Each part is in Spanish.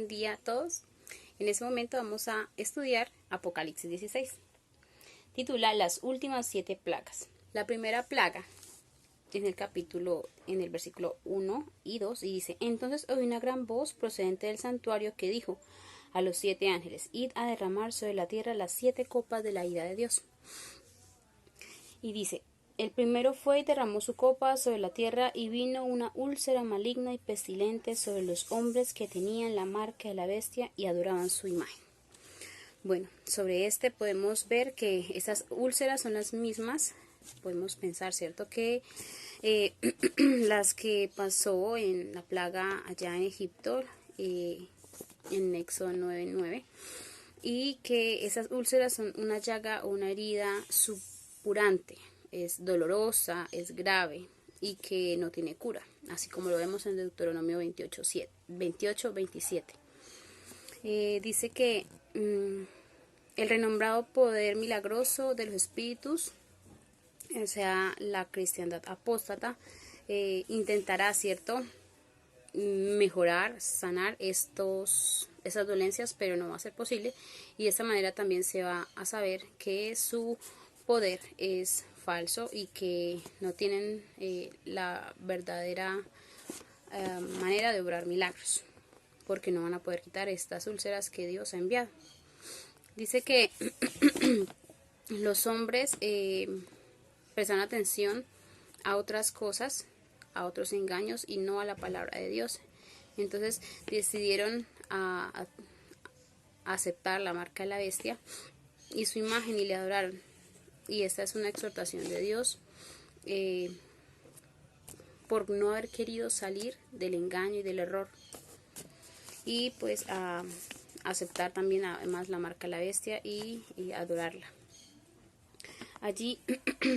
buen día a todos. En este momento vamos a estudiar Apocalipsis 16. Titula Las últimas 7 plagas. La primera plaga en el versículo 1 y 2 y dice: Entonces oí una gran voz procedente del santuario que dijo a los 7 ángeles: Id a derramar sobre la tierra las 7 copas de la ira de Dios. Y dice: El primero fue y derramó su copa sobre la tierra, y vino una úlcera maligna y pestilente sobre los hombres que tenían la marca de la bestia y adoraban su imagen. Bueno, sobre este podemos ver que esas úlceras son las mismas, podemos pensar, ¿cierto?, que las que pasó en la plaga allá en Egipto, en Éxodo 9:9, y que esas úlceras son una llaga o una herida supurante, es dolorosa, es grave y que no tiene cura, así como lo vemos en Deuteronomio 28:27. Dice que el renombrado poder milagroso de los espíritus, o sea, la cristiandad apóstata, intentará, ¿cierto?, mejorar, sanar esas dolencias, pero no va a ser posible, y de esta manera también se va a saber que su poder es falso y que no tienen la verdadera manera de obrar milagros, porque no van a poder quitar estas úlceras que Dios ha enviado. Dice que los hombres prestan atención a otras cosas, a otros engaños y no a la palabra de Dios. Entonces decidieron a aceptar la marca de la bestia y su imagen y le adoraron. Y esta es una exhortación de Dios por no haber querido salir del engaño y del error, y pues a aceptar también además la marca de la bestia y adorarla. Allí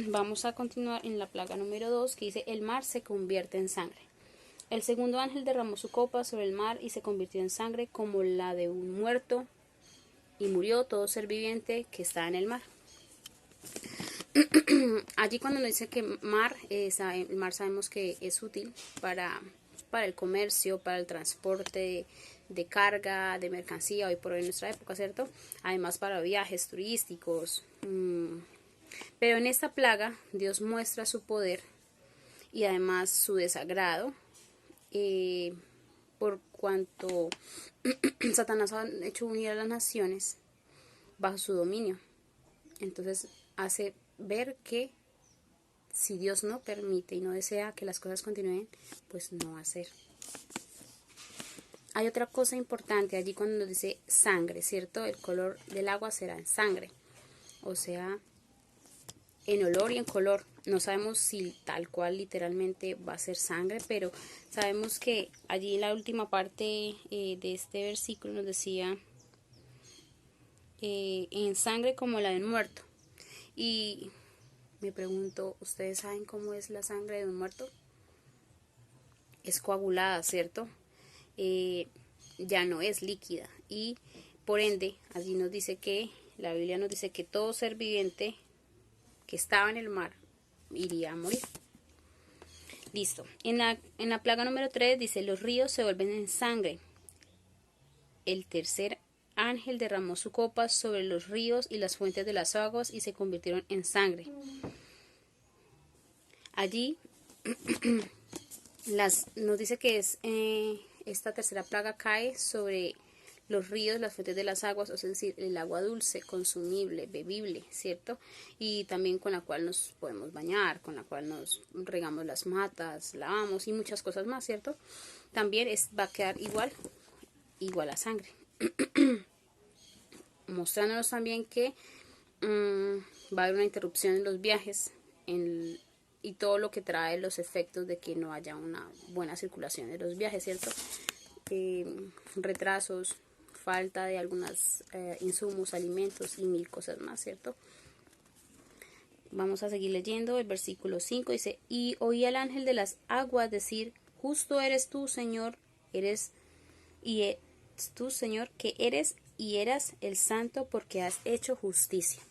vamos a continuar en la plaga número 2, que dice: el mar se convierte en sangre. El segundo ángel derramó su copa sobre el mar y se convirtió en sangre como la de un muerto, y murió todo ser viviente que está en el mar. Allí cuando nos dice que el mar sabemos que es útil para el comercio, para el transporte de carga, de mercancía, hoy por hoy en nuestra época, ¿cierto? Además para viajes turísticos. Pero en esta plaga Dios muestra su poder y además su desagrado, por cuanto Satanás ha hecho unir a las naciones bajo su dominio. Entonces hace ver que si Dios no permite y no desea que las cosas continúen, pues no va a ser. Hay otra cosa importante allí cuando nos dice sangre, ¿cierto? El color del agua será en sangre, o sea, en olor y en color. No sabemos si tal cual literalmente va a ser sangre, pero sabemos que allí en la última parte de este versículo nos decía en sangre como la de un muerto. Y me pregunto, ¿ustedes saben cómo es la sangre de un muerto? Es coagulada, ¿cierto? Ya no es líquida, y por ende allí nos dice que la Biblia nos dice que todo ser viviente que estaba en el mar iría a morir. Listo. En la plaga número 3 dice: los ríos se vuelven en sangre. El tercer ángel derramó su copa sobre los ríos y las fuentes de las aguas y se convirtieron en sangre. Allí nos dice que esta tercera plaga cae sobre los ríos, las fuentes de las aguas, es decir, el agua dulce, consumible, bebible, ¿cierto? Y también con la cual nos podemos bañar, con la cual nos regamos las matas, lavamos y muchas cosas más, ¿cierto? También va a quedar igual a sangre. Mostrándonos también que va a haber una interrupción en los viajes y todo lo que trae los efectos de que no haya una buena circulación de los viajes, ¿cierto? Retrasos, falta de algunos insumos, alimentos y mil cosas más, ¿cierto? Vamos a seguir leyendo el versículo 5, dice: y oí al ángel de las aguas decir: justo eres tú, Señor, Señor, que eres y eras el santo, porque has hecho justicia.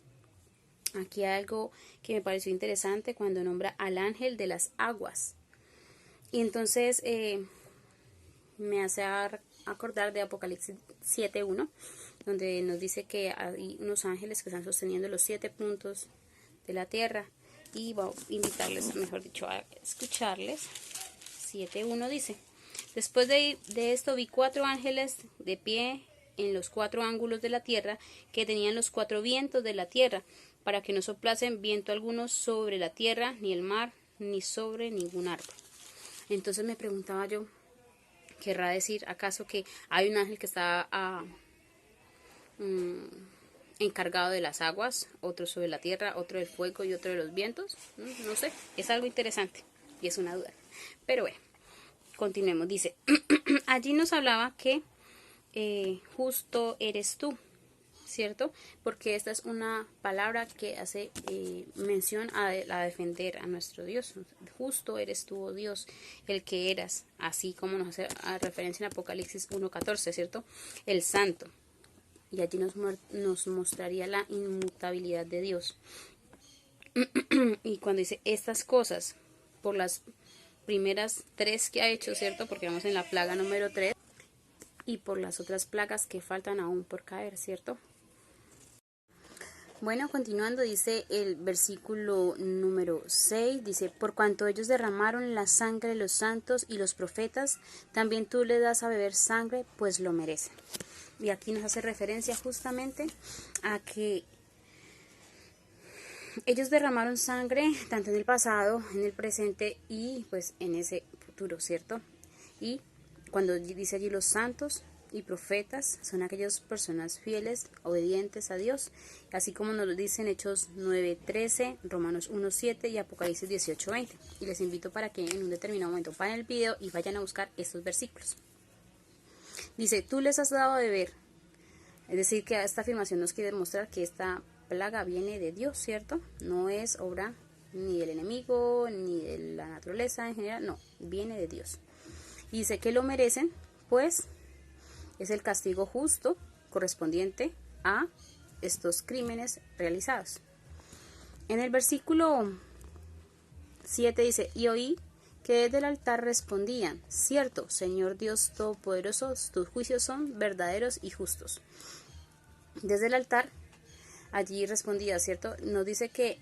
Aquí hay algo que me pareció interesante cuando nombra al ángel de las aguas. Y entonces me hace dar acordar de Apocalipsis 7:1, donde nos dice que hay unos ángeles que están sosteniendo los 7 puntos de la tierra, y voy a invitarles, mejor dicho, a escucharles. 7:1 dice: después de esto vi 4 ángeles de pie en los 4 ángulos de la tierra, que tenían los 4 vientos de la tierra, para que no soplasen viento alguno sobre la tierra, ni el mar, ni sobre ningún árbol. Entonces me preguntaba yo, ¿querrá decir acaso que hay un ángel que está encargado de las aguas, otro sobre la tierra, otro del fuego y otro de los vientos? No sé, es algo interesante y es una duda. Pero bueno, continuemos. Dice, allí nos hablaba que justo eres tú, ¿cierto? Porque esta es una palabra que hace mención a defender a nuestro Dios. Justo eres tú, oh Dios, el que eras, así como nos hace referencia en Apocalipsis 1:14, ¿cierto? El santo. Y allí nos mostraría la inmutabilidad de Dios. Y cuando dice estas cosas, por las primeras 3 que ha hecho, ¿cierto? Porque vamos en la plaga número 3, y por las otras plagas que faltan aún por caer, ¿cierto? Bueno, continuando, dice el versículo número 6, dice, por cuanto ellos derramaron la sangre de los santos y los profetas, también tú le das a beber sangre, pues lo merecen. Y aquí nos hace referencia justamente a que ellos derramaron sangre tanto en el pasado, en el presente y pues en ese futuro, ¿cierto? Y cuando dice allí los santos y profetas, son aquellas personas fieles, obedientes a Dios, así como nos lo dicen Hechos 9:13, Romanos 1:7 y Apocalipsis 18:20. Y les invito para que en un determinado momento paren el video y vayan a buscar estos versículos. Dice, tú les has dado a beber. Es decir, que esta afirmación nos quiere demostrar que esta plaga viene de Dios, ¿cierto? No es obra ni del enemigo, ni de la naturaleza en general, no, viene de Dios. Y dice que lo merecen, pues es el castigo justo correspondiente a estos crímenes realizados. En el versículo 7 dice, y oí que desde el altar respondían, cierto, Señor Dios Todopoderoso, tus juicios son verdaderos y justos. Desde el altar, allí respondía, ¿cierto? Nos dice que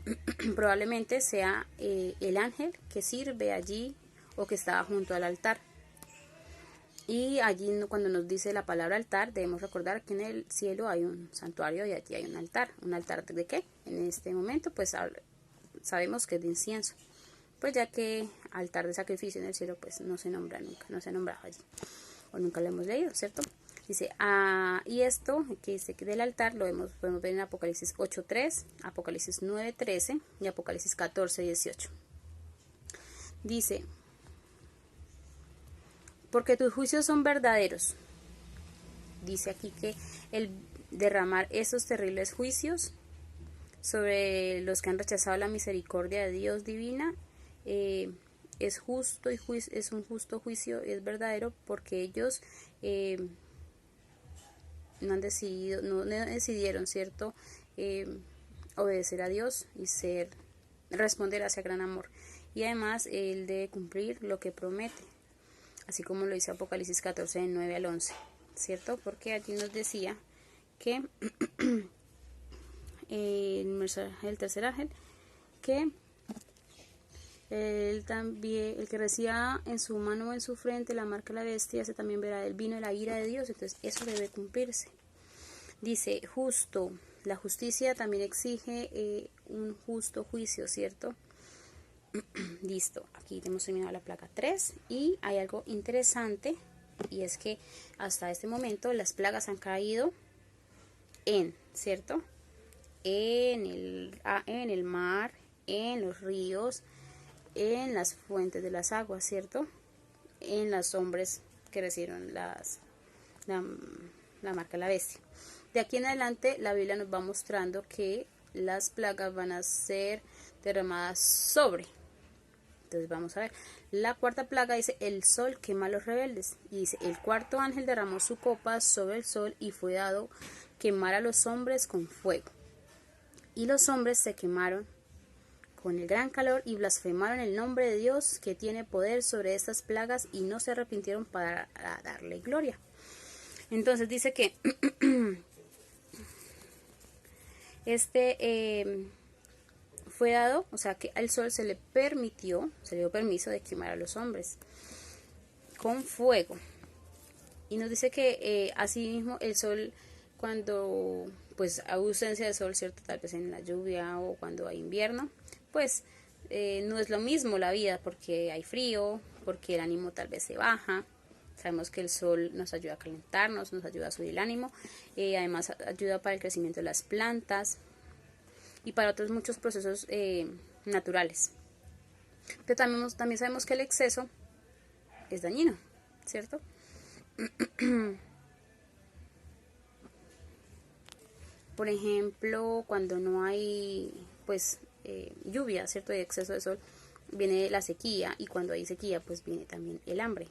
probablemente sea el ángel que sirve allí o que estaba junto al altar. Y allí cuando nos dice la palabra altar, debemos recordar que en el cielo hay un santuario y allí hay un altar. ¿Un altar de qué? En este momento pues sabemos que es de incienso. Pues ya que altar de sacrificio en el cielo pues no se nombra nunca, no se ha nombrado allí. O nunca lo hemos leído, ¿cierto? Dice, y esto que dice que del altar lo podemos ver en Apocalipsis 8:3, Apocalipsis 9:13 y Apocalipsis 14:18. Dice, porque tus juicios son verdaderos. Dice aquí que el derramar esos terribles juicios sobre los que han rechazado la misericordia de Dios divina es justo y es un justo juicio, es verdadero, porque ellos no decidieron, ¿cierto? Obedecer a Dios y responder hacia gran amor. Y además él debe cumplir lo que promete, así como lo dice Apocalipsis 14, del 9 al 11, ¿cierto? Porque allí nos decía que el tercer ángel, que él también, el que reciba en su mano o en su frente la marca de la bestia, ese también verá el vino de la ira de Dios. Entonces eso debe cumplirse. Dice, justo, la justicia también exige un justo juicio, ¿cierto? Listo, aquí hemos terminado la plaga 3 y hay algo interesante, y es que hasta este momento las plagas han caído ¿cierto? En el mar, en los ríos, en las fuentes de las aguas, ¿cierto? En los hombres que recibieron la marca de la bestia. De aquí en adelante la Biblia nos va mostrando que las plagas van a ser derramadas sobre. Entonces vamos a ver. La cuarta plaga dice, el sol quema a los rebeldes. Y dice, el cuarto ángel derramó su copa sobre el sol y fue dado quemar a los hombres con fuego. Y los hombres se quemaron con el gran calor y blasfemaron el nombre de Dios que tiene poder sobre estas plagas y no se arrepintieron para darle gloria. Entonces dice que fue dado, o sea que al sol se le dio permiso de quemar a los hombres con fuego. Y nos dice que asimismo el sol, cuando pues hay ausencia de sol, cierto, tal vez en la lluvia o cuando hay invierno, pues no es lo mismo la vida, porque hay frío, porque el ánimo tal vez se baja. Sabemos que el sol nos ayuda a calentarnos, nos ayuda a subir el ánimo, además ayuda para el crecimiento de las plantas y para otros muchos procesos naturales. Pero también sabemos que el exceso es dañino, ¿cierto? Por ejemplo, cuando no hay pues lluvia, ¿cierto? Y exceso de sol, viene la sequía, y cuando hay sequía pues viene también el hambre.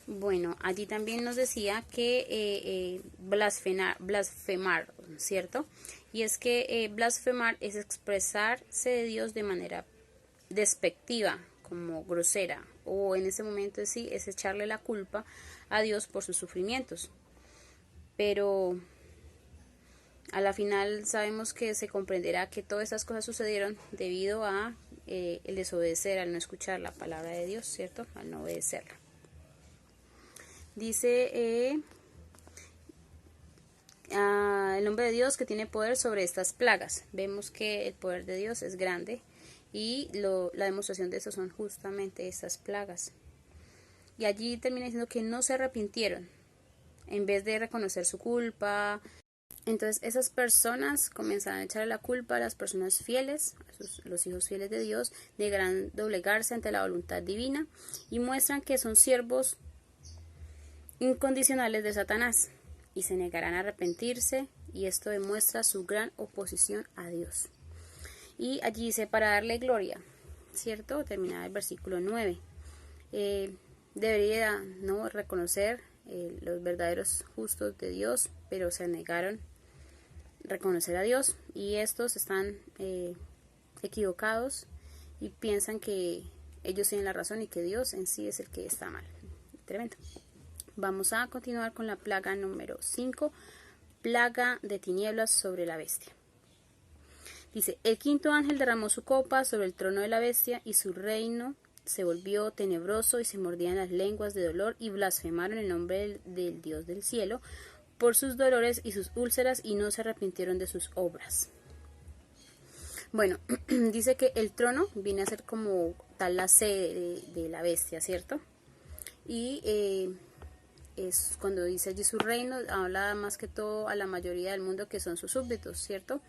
Bueno, allí también nos decía que blasfemar, ¿cierto? Y es que blasfemar es expresarse de Dios de manera despectiva, como grosera, o en ese momento sí es echarle la culpa a Dios por sus sufrimientos. Pero a la final sabemos que se comprenderá que todas estas cosas sucedieron debido a el desobedecer, al no escuchar la palabra de Dios, ¿cierto? Al no obedecerla. Dice el nombre de Dios que tiene poder sobre estas plagas. Vemos que el poder de Dios es grande y la demostración de eso son justamente estas plagas. Y allí termina diciendo que no se arrepintieron en vez de reconocer su culpa. Entonces esas personas comenzarán a echarle la culpa a las personas fieles, los hijos fieles de Dios, deberán doblegarse ante la voluntad divina y muestran que son siervos incondicionales de Satanás y se negarán a arrepentirse, y esto demuestra su gran oposición a Dios. Y allí dice, para darle gloria, ¿cierto? Termina el versículo 9. Debería no reconocer los verdaderos justos de Dios, pero se negaron a reconocer a Dios, y estos están equivocados y piensan que ellos tienen la razón y que Dios en sí es el que está mal. Tremendo. Vamos a continuar con la plaga número 5, plaga de tinieblas sobre la bestia. Dice, el quinto ángel derramó su copa sobre el trono de la bestia, y su reino se volvió tenebroso, y se mordían las lenguas de dolor, y blasfemaron el nombre del Dios del cielo por sus dolores y sus úlceras, y no se arrepintieron de sus obras. Bueno, dice que el trono viene a ser como tal la sede de la bestia, ¿cierto? Y es cuando dice allí su reino, habla más que todo a la mayoría del mundo que son sus súbditos, ¿cierto?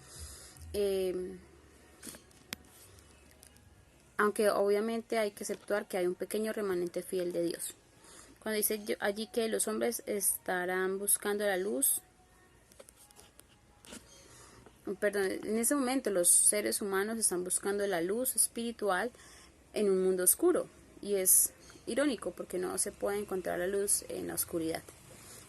Aunque obviamente hay que exceptuar que hay un pequeño remanente fiel de Dios. Cuando dice allí que los hombres estarán buscando la luz, perdón, en ese momento los seres humanos están buscando la luz espiritual en un mundo oscuro, y es irónico porque no se puede encontrar la luz en la oscuridad.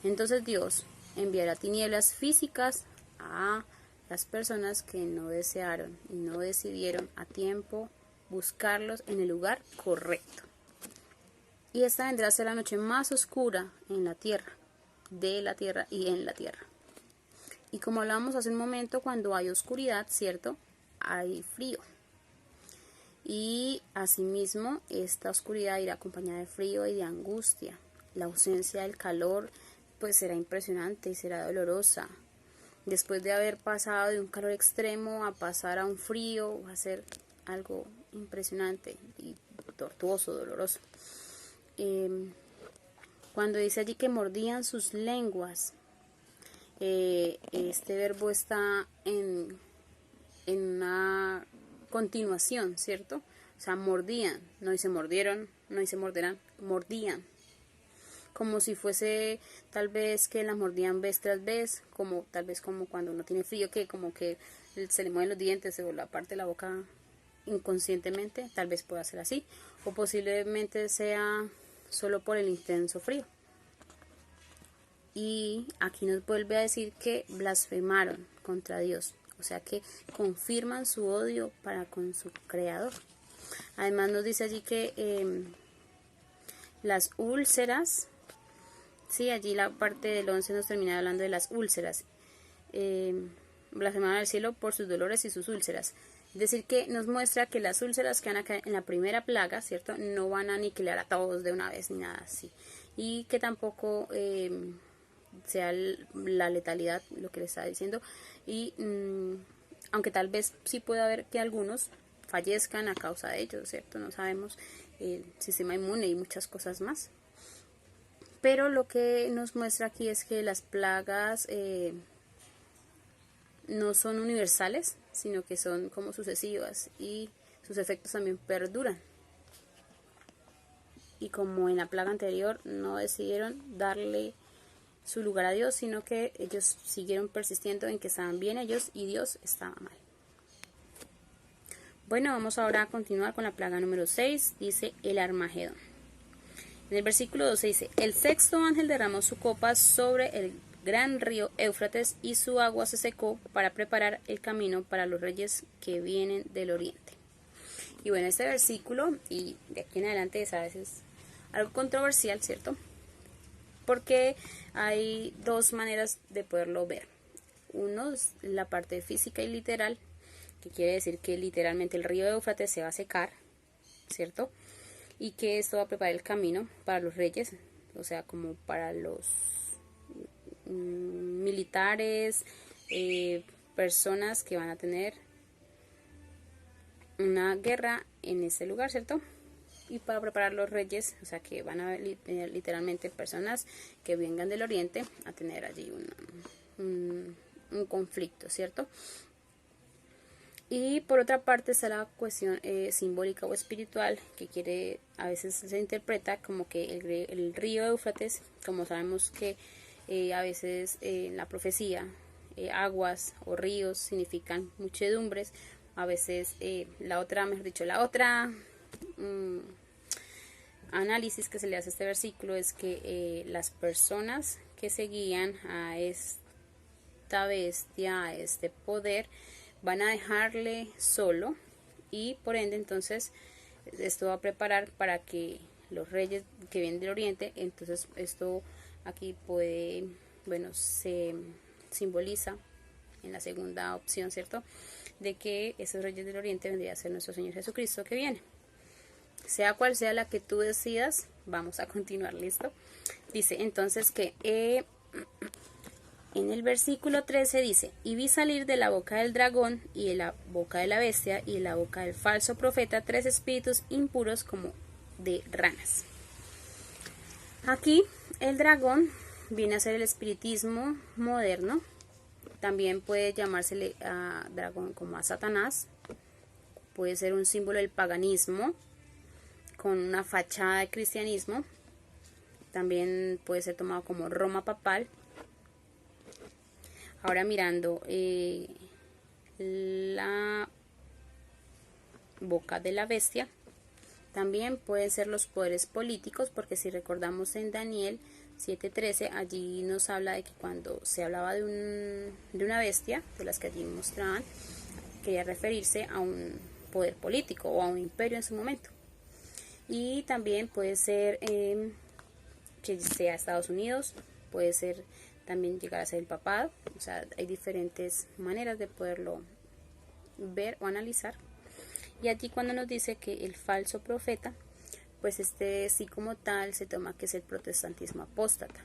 Entonces Dios enviará tinieblas físicas a las personas que no desearon y no decidieron a tiempo buscarlos en el lugar correcto. Y esta vendrá a ser la noche más oscura en la tierra, de la tierra y en la tierra. Y como hablábamos hace un momento, cuando hay oscuridad, ¿cierto? Hay frío. Y asimismo, esta oscuridad irá acompañada de frío y de angustia. La ausencia del calor pues será impresionante y será dolorosa. Después de haber pasado de un calor extremo a pasar a un frío, va a ser algo impresionante y tortuoso, doloroso. Cuando dice allí que mordían sus lenguas, este verbo está en una continuación, ¿cierto? O sea, mordían, no dice mordieron, no dice morderán, mordían. Como si fuese tal vez que las mordían vez tras vez, como tal vez como cuando uno tiene frío, que como que se le mueven los dientes o la parte de la boca inconscientemente, tal vez pueda ser así, o posiblemente sea solo por el intenso frío. Y aquí nos vuelve a decir que blasfemaron contra Dios, o sea que confirman su odio para con su creador. Además nos dice allí que las úlceras Sí, allí la parte del 11 nos termina hablando de las úlceras. Blasfemaron al cielo por sus dolores y sus úlceras. Es decir, que nos muestra que las úlceras que van acá en la primera plaga, ¿cierto? No van a aniquilar a todos de una vez ni nada así. Y que tampoco sea la letalidad, lo que le estaba diciendo. Y aunque tal vez sí pueda haber que algunos fallezcan a causa de ello, ¿cierto? No sabemos el sistema inmune y muchas cosas más. Pero lo que nos muestra aquí es que las plagas no son universales, sino que son como sucesivas y sus efectos también perduran. Y como en la plaga anterior no decidieron darle su lugar a Dios, sino que ellos siguieron persistiendo en que estaban bien ellos y Dios estaba mal. Bueno, vamos ahora a continuar con la plaga número 6, dice el Armagedón. En el versículo 12 dice, el sexto ángel derramó su copa sobre el gran río Éufrates y su agua se secó para preparar el camino para los reyes que vienen del oriente. Y bueno, este versículo, y de aquí en adelante es a veces algo controversial, ¿cierto? Porque hay dos maneras de poderlo ver. Uno es la parte física y literal, que quiere decir que literalmente el río Éufrates se va a secar, ¿cierto? Y que esto va a preparar el camino para los reyes, o sea, como para los militares, personas que van a tener una guerra en ese lugar, ¿cierto? Y para preparar los reyes, o sea, que van a tener literalmente personas que vengan del oriente a tener allí un conflicto, ¿cierto? Y por otra parte está la cuestión simbólica o espiritual, que a veces se interpreta como que el río Éufrates, como sabemos que a veces en la profecía aguas o ríos significan muchedumbres, a veces la otra análisis que se le hace a este versículo es que las personas que seguían a esta bestia, a este poder, van a dejarle solo y por ende entonces esto va a preparar para que los reyes que vienen del oriente, entonces esto aquí puede, bueno, se simboliza en la segunda opción, ¿cierto? De que esos reyes del oriente vendría a ser nuestro Señor Jesucristo que viene. Sea cual sea la que tú decidas, vamos a continuar, ¿listo? Dice entonces que en el versículo 13 dice, y vi salir de la boca del dragón y de la boca de la bestia y de la boca del falso profeta 3 espíritus impuros como de ranas. Aquí el dragón viene a ser el espiritismo moderno. También puede llamársele a dragón como a Satanás. Puede ser un símbolo del paganismo con una fachada de cristianismo. También puede ser tomado como Roma papal. Ahora mirando la boca de la bestia, también pueden ser los poderes políticos, porque si recordamos en Daniel 7:13, allí nos habla de que cuando se hablaba de una bestia, de las que allí mostraban, quería referirse a un poder político o a un imperio en su momento. Y también puede ser que sea Estados Unidos, puede ser también llegar a ser el papado, o sea, hay diferentes maneras de poderlo ver o analizar. Y allí cuando nos dice que el falso profeta, pues sí como tal se toma que es el protestantismo apóstata.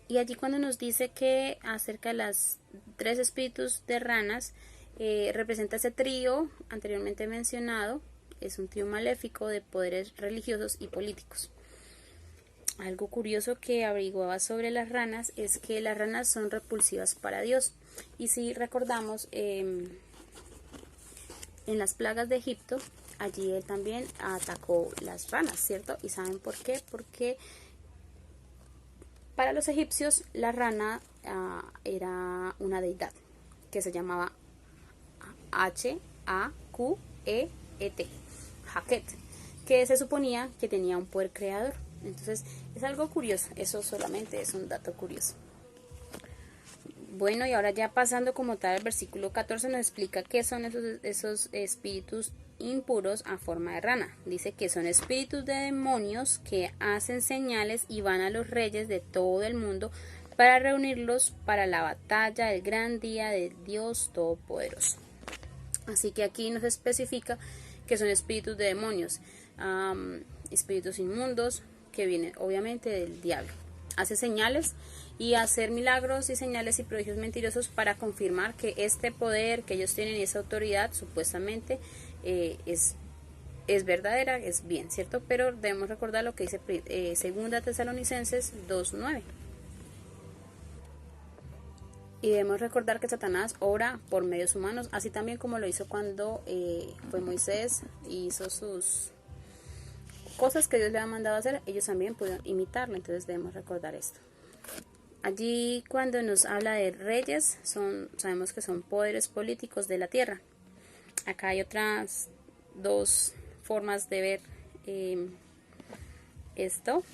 Y allí cuando nos dice que acerca de las 3 espíritus de ranas, representa ese trío anteriormente mencionado, es un trío maléfico de poderes religiosos y políticos. Algo curioso que averiguaba sobre las ranas es que las ranas son repulsivas para Dios. Y si recordamos, en las plagas de Egipto, allí él también atacó las ranas, ¿cierto? ¿Y saben por qué? Porque para los egipcios la rana era una deidad que se llamaba H-A-Q-E-E-T, Haket, que se suponía que tenía un poder creador. Entonces es algo curioso, eso solamente es un dato curioso. Bueno, y ahora ya pasando como tal al versículo 14 nos explica qué son esos espíritus impuros a forma de rana. Dice que son espíritus de demonios que hacen señales y van a los reyes de todo el mundo para reunirlos para la batalla del gran día de Dios Todopoderoso. Así que aquí nos especifica que son espíritus de demonios, espíritus inmundos que vienen obviamente del diablo. Hace señales y hacer milagros y señales y prodigios mentirosos para confirmar que este poder que ellos tienen y esa autoridad supuestamente es verdadera, es bien, ¿cierto? Pero debemos recordar lo que dice 2 Tesalonicenses 2:9. Y debemos recordar que Satanás obra por medios humanos, así también como lo hizo cuando fue Moisés y hizo sus cosas que Dios le ha mandado hacer, ellos también pudieron imitarlo, entonces debemos recordar esto. Allí cuando nos habla de reyes, sabemos que son poderes políticos de la tierra. Acá hay otras dos formas de ver esto,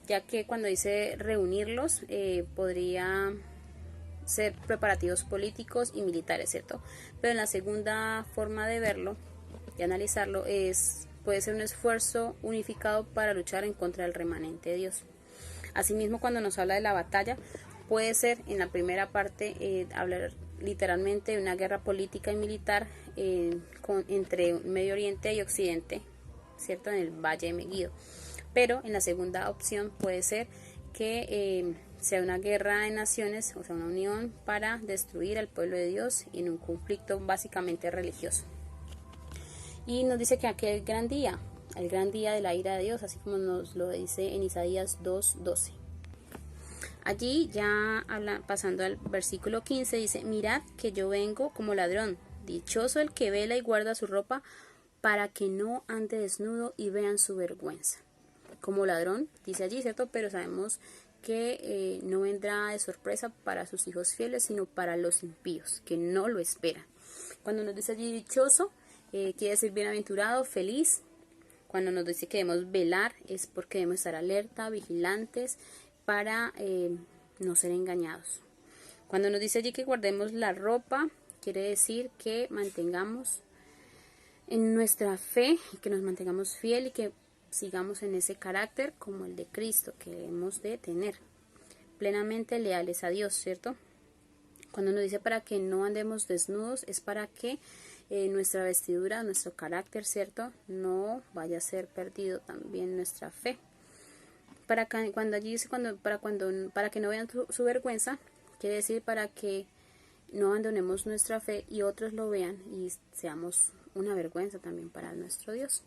ya que cuando dice reunirlos, podría ser preparativos políticos y militares, ¿cierto? Pero en la segunda forma de verlo, de analizarlo, puede ser un esfuerzo unificado para luchar en contra del remanente de Dios. Asimismo, cuando nos habla de la batalla, puede ser en la primera parte hablar literalmente de una guerra política y militar entre Medio Oriente y Occidente, ¿cierto? En el Valle de Megiddo. Pero en la segunda opción puede ser que sea una guerra de naciones, o sea, una unión para destruir al pueblo de Dios en un conflicto básicamente religioso. Y nos dice que aquel gran día, el gran día de la ira de Dios, así como nos lo dice en Isaías 2:12. Allí ya pasando al versículo 15, dice: mirad que yo vengo como ladrón, dichoso el que vela y guarda su ropa, para que no ande desnudo y vean su vergüenza. Como ladrón, dice allí, ¿cierto? Pero sabemos que no vendrá de sorpresa para sus hijos fieles, sino para los impíos, que no lo esperan. Cuando nos dice allí dichoso, quiere decir bienaventurado, feliz. Cuando nos dice que debemos velar, es porque debemos estar alerta, vigilantes, para no ser engañados. Cuando nos dice allí que guardemos la ropa, quiere decir que mantengamos en nuestra fe, que nos mantengamos fiel y que sigamos en ese carácter como el de Cristo que debemos de tener, plenamente leales a Dios, ¿cierto? Cuando nos dice para que no andemos desnudos, es para que nuestra vestidura, nuestro carácter, ¿cierto? No vaya a ser perdido también nuestra fe. Cuando allí dice para que no vean su vergüenza, quiere decir para que no abandonemos nuestra fe y otros lo vean y seamos una vergüenza también para nuestro Dios.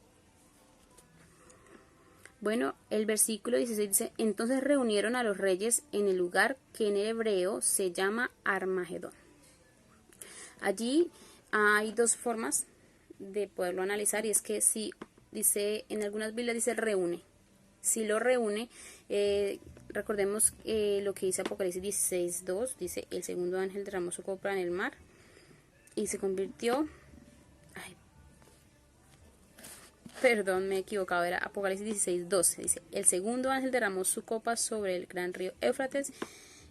Bueno, el versículo 16 dice: entonces reunieron a los reyes en el lugar que en el hebreo se llama Armagedón. Allí hay dos formas de poderlo analizar, y es que si dice, en algunas Biblias dice reúne. Si lo reúne, recordemos lo que dice Apocalipsis 16:2, dice: el segundo ángel derramó su copa en el mar y se convirtió... Perdón, me he equivocado, era Apocalipsis 16:12. Dice: el segundo ángel derramó su copa sobre el gran río Éufrates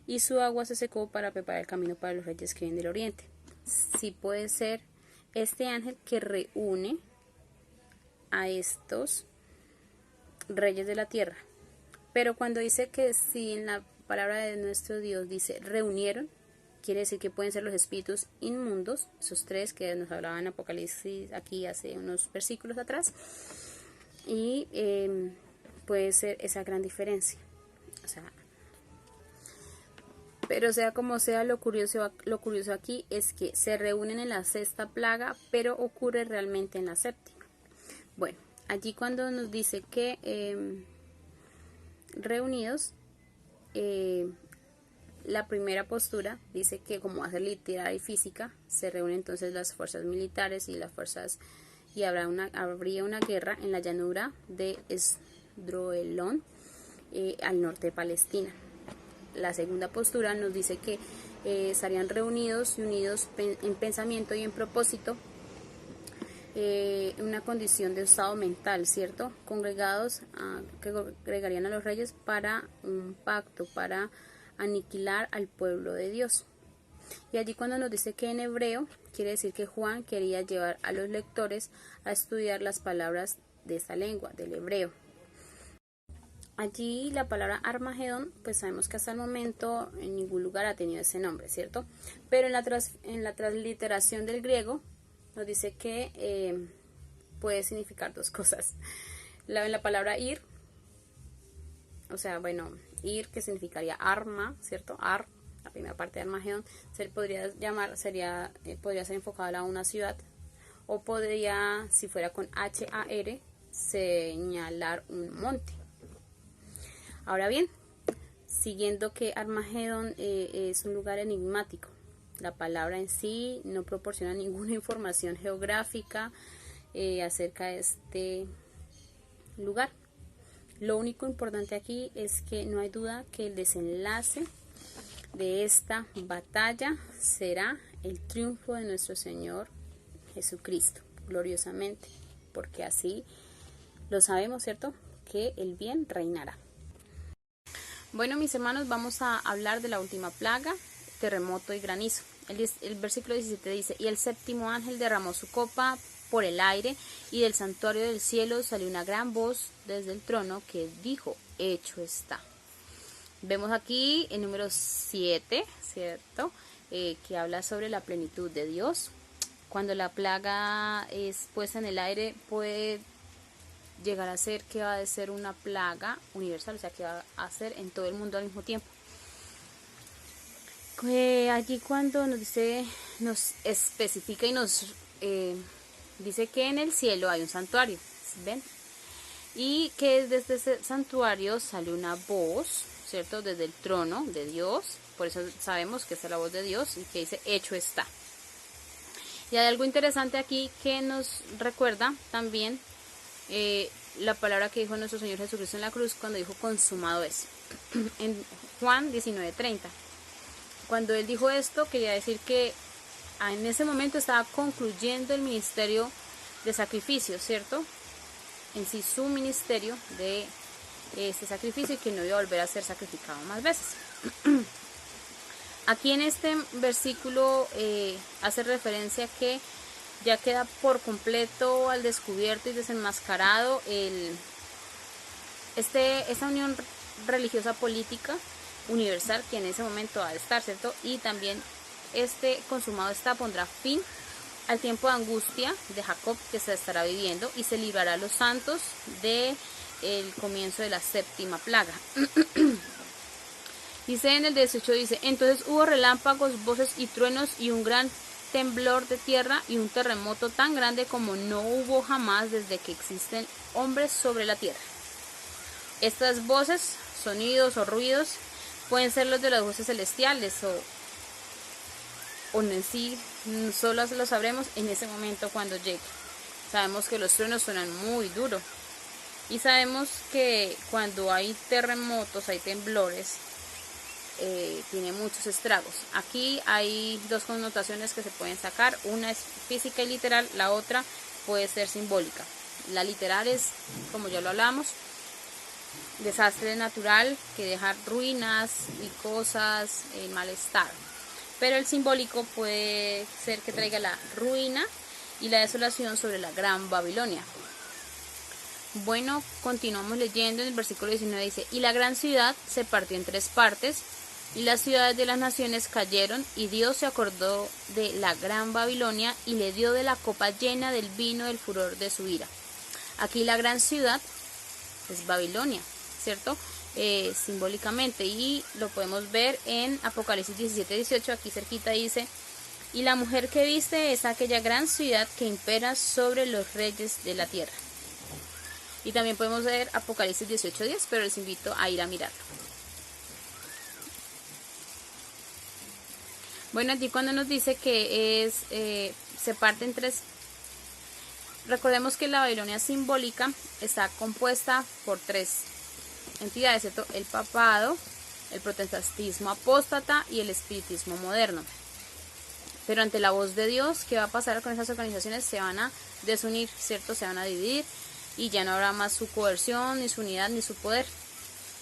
y su agua se secó para preparar el camino para los reyes que vienen del oriente. Sí puede ser este ángel que reúne a estos reyes de la tierra. Pero cuando dice que si en la palabra de nuestro Dios dice reunieron, quiere decir que pueden ser los espíritus inmundos, esos tres que nos hablaban en Apocalipsis aquí hace unos versículos atrás, y puede ser esa gran diferencia. O sea, pero sea como sea, lo curioso aquí es que se reúnen en la sexta plaga, pero ocurre realmente en la séptima. Bueno, allí cuando nos dice que reunidos, la primera postura dice que como hace literal y física, se reúnen entonces las fuerzas militares y las fuerzas, y habría una guerra en la llanura de Esdroelón, al norte de Palestina. La segunda postura nos dice que estarían reunidos y unidos en pensamiento y en propósito, una condición de estado mental, ¿cierto? Congregados, que congregarían a los reyes para un pacto, para aniquilar al pueblo de Dios. Y allí cuando nos dice que en hebreo, quiere decir que Juan quería llevar a los lectores a estudiar las palabras de esa lengua, del hebreo. Allí la palabra Armagedón, pues sabemos que hasta el momento en ningún lugar ha tenido ese nombre, ¿cierto? Pero en la transliteración del griego nos dice que puede significar dos cosas. La palabra ir, o sea, bueno, ir que significaría arma, ¿cierto? La primera parte de Armagedón, podría ser enfocada a una ciudad, o podría, si fuera con H-A-R, señalar un monte. Ahora bien, siguiendo que Armagedón es un lugar enigmático, la palabra en sí no proporciona ninguna información geográfica acerca de este lugar. Lo único importante aquí es que no hay duda que el desenlace de esta batalla será el triunfo de nuestro Señor Jesucristo, gloriosamente, porque así lo sabemos, ¿cierto? Que el bien reinará. Bueno, mis hermanos, vamos a hablar de la última plaga, terremoto y granizo. El versículo 17 dice: y el séptimo ángel derramó su copa por el aire, y del santuario del cielo salió una gran voz desde el trono que dijo: hecho está. Vemos aquí el número 7, ¿cierto? Que habla sobre la plenitud de Dios. Cuando la plaga es puesta en el aire, puede llegar a ser que va a ser una plaga universal, o sea que va a ser en todo el mundo al mismo tiempo. Allí cuando nos especifica y nos dice que en el cielo hay un santuario, ¿ven? Y que desde ese santuario sale una voz, ¿cierto? Desde el trono de Dios, por eso sabemos que es la voz de Dios y que dice: hecho está. Y hay algo interesante aquí que nos recuerda también la palabra que dijo nuestro Señor Jesucristo en la cruz cuando dijo: consumado es. En Juan 19:30. Cuando él dijo esto, quería decir que en ese momento estaba concluyendo el ministerio de sacrificio, ¿cierto? En sí su ministerio de este sacrificio, y que no iba a volver a ser sacrificado más veces. Aquí en este versículo hace referencia que ya queda por completo al descubierto y desenmascarado esta unión religiosa política universal que en ese momento va a estar, ¿cierto? Y también consumado está pondrá fin al tiempo de angustia de Jacob que se estará viviendo, y se librará a los santos del comienzo de la séptima plaga. Dice en el 18, dice: entonces hubo relámpagos, voces y truenos, y un gran temblor de tierra, y un terremoto tan grande como no hubo jamás desde que existen hombres sobre la tierra. Estas voces, sonidos o ruidos pueden ser los de las voces celestiales, o en sí solo lo sabremos en ese momento cuando llegue. Sabemos que los truenos suenan muy duro, y sabemos que cuando hay terremotos, hay temblores, tiene muchos estragos. Aquí hay dos connotaciones que se pueden sacar: una es física y literal, la otra puede ser simbólica. La literal es, como ya lo hablamos, desastre natural que deja ruinas y cosas en mal estado, pero el simbólico puede ser que traiga la ruina y la desolación sobre la Gran Babilonia. Bueno, continuamos leyendo. En el versículo 19 dice: y la gran ciudad se partió en 3 partes, y las ciudades de las naciones cayeron, y Dios se acordó de la Gran Babilonia y le dio de la copa llena del vino del furor de su ira. Aquí la gran ciudad es Babilonia, ¿cierto? Simbólicamente, y lo podemos ver en Apocalipsis 17:18, aquí cerquita dice: y la mujer que viste es aquella gran ciudad que impera sobre los reyes de la tierra. Y también podemos ver Apocalipsis 18:10, pero les invito a ir a mirarlo. Bueno, aquí cuando nos dice que se parte en 3, recordemos que la Babilonia simbólica está compuesta por 3 entidades, ¿cierto? El papado, el protestantismo apóstata y el espiritismo moderno. Pero ante la voz de Dios, ¿qué va a pasar con esas organizaciones? Se van a desunir, ¿cierto? Se van a dividir, y ya no habrá más su coerción, ni su unidad, ni su poder.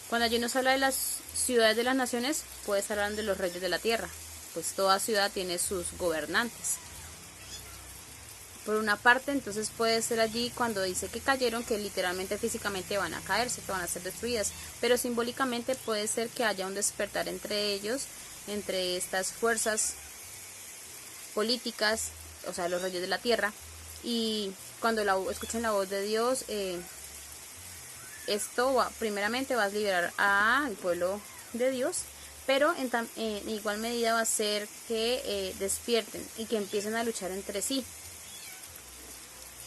Cuando allí nos habla de las ciudades de las naciones, puede estar hablando de los reyes de la tierra. pues toda ciudad tiene sus gobernantes. Por una parte, entonces puede ser allí cuando dice que cayeron, que literalmente físicamente van a caerse, que van a ser destruidas, pero simbólicamente puede ser que haya un despertar entre ellos, entre estas fuerzas políticas, o sea, los reyes de la tierra, y cuando escuchen la voz de Dios, primeramente va a liberar al pueblo de Dios, pero en igual medida va a ser que despierten y que empiecen a luchar entre sí,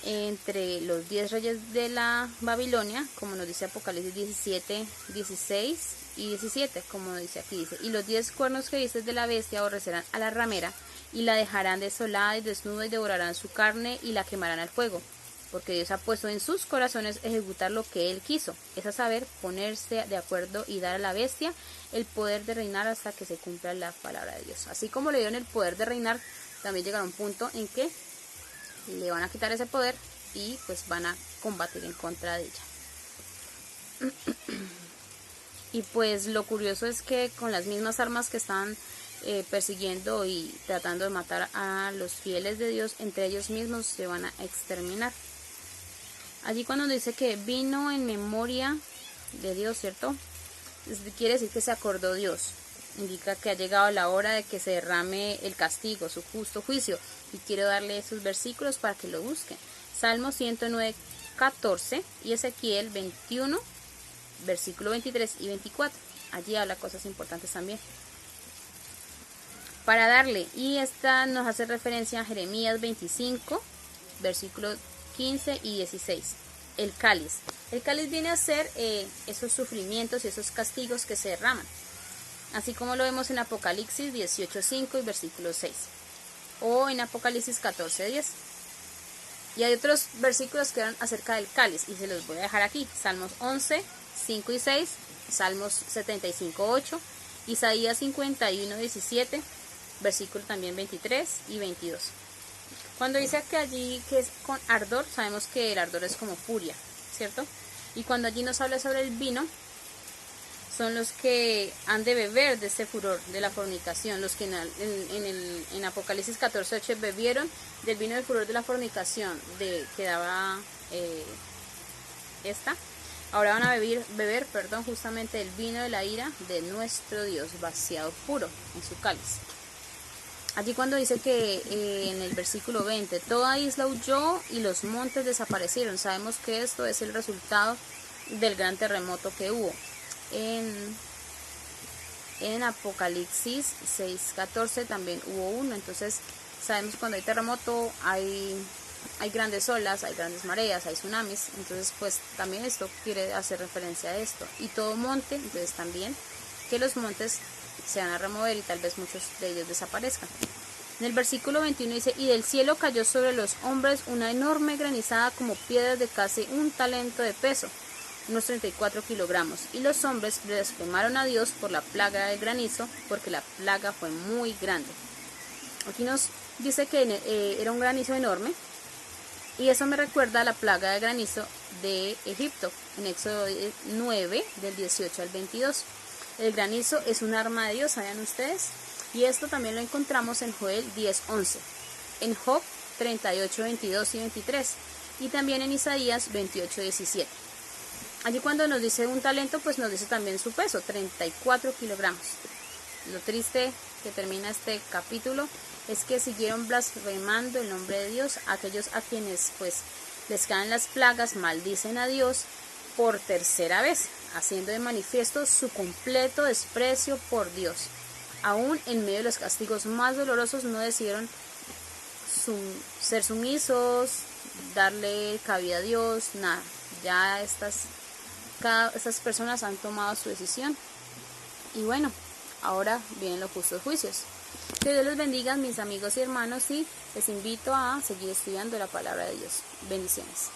entre los 10 reyes de la Babilonia, como nos dice Apocalipsis 17, 16 y 17, como dice aquí, dice, y los 10 cuernos que viste de la bestia aborrecerán a la ramera, y la dejarán desolada y desnuda, y devorarán su carne, y la quemarán al fuego, porque Dios ha puesto en sus corazones ejecutar lo que Él quiso, es a saber, ponerse de acuerdo y dar a la bestia el poder de reinar hasta que se cumpla la palabra de Dios. Así como le dieron el poder de reinar, también llegará un punto en que le van a quitar ese poder y pues van a combatir en contra de ella. Y pues lo curioso es que con las mismas armas que están persiguiendo y tratando de matar a los fieles de Dios, entre ellos mismos se van a exterminar. Allí cuando dice que vino en memoria de Dios, ¿cierto? Quiere decir que se acordó Dios. Indica que ha llegado la hora de que se derrame el castigo, su justo juicio. Y quiero darle esos versículos para que lo busquen. Salmo 109, 14 y Ezequiel 21, versículo 23 y 24. Allí habla cosas importantes también. Para darle, y esta nos hace referencia a Jeremías 25, versículos 15 y 16. El cáliz. El cáliz viene a ser esos sufrimientos y esos castigos que se derraman. Así como lo vemos en Apocalipsis 18:5 y versículo 6. O en Apocalipsis 14:10. Y hay otros versículos que hablan acerca del cáliz. Y se los voy a dejar aquí. Salmos 11, 5 y 6. Salmos 75, 8. Isaías 51, 17. Versículo también 23 y 22. Cuando dice que allí que es con ardor, sabemos que el ardor es como furia, ¿cierto? Y cuando allí nos habla sobre el vino, son los que han de beber de este furor de la fornicación, los que en Apocalipsis 14:8 bebieron del vino del furor de la fornicación que daba ahora van a beber justamente el vino de la ira de nuestro Dios, vaciado puro en su cáliz. Allí cuando dice que en el versículo 20, toda isla huyó y los montes desaparecieron, sabemos que esto es el resultado del gran terremoto que hubo. En Apocalipsis 6:14 también hubo uno, entonces sabemos que cuando hay terremoto hay grandes olas, hay grandes mareas, hay tsunamis, entonces pues también esto quiere hacer referencia a esto. Y todo monte, entonces también que los montes se van a remover y tal vez muchos de ellos desaparezcan. En el versículo 21 dice, y del cielo cayó sobre los hombres una enorme granizada como piedras de casi 1 talento de peso, unos 34 kilogramos, y los hombres blasfemaron a Dios por la plaga del granizo, porque la plaga fue muy grande. Aquí nos dice que era un granizo enorme, y eso me recuerda a la plaga de granizo de Egipto, en Éxodo 9, del 18 al 22. El granizo es un arma de Dios, ¿saben ustedes? Y esto también lo encontramos en Joel 10:11, en Job 38, 22 y 23, y también en Isaías 28, 17. Allí cuando nos dice 1 talento, pues nos dice también su peso, 34 kilogramos. Lo triste que termina este capítulo es que siguieron blasfemando el nombre de Dios. Aquellos a quienes pues les caen las plagas maldicen a Dios por tercera vez, haciendo de manifiesto su completo desprecio por Dios. Aún en medio de los castigos más dolorosos no decidieron ser sumisos, darle cabida a Dios, nada. Ya estas personas han tomado su decisión. Y bueno, ahora vienen los justos juicios. Que Dios les bendiga, mis amigos y hermanos, y les invito a seguir estudiando la palabra de Dios. Bendiciones.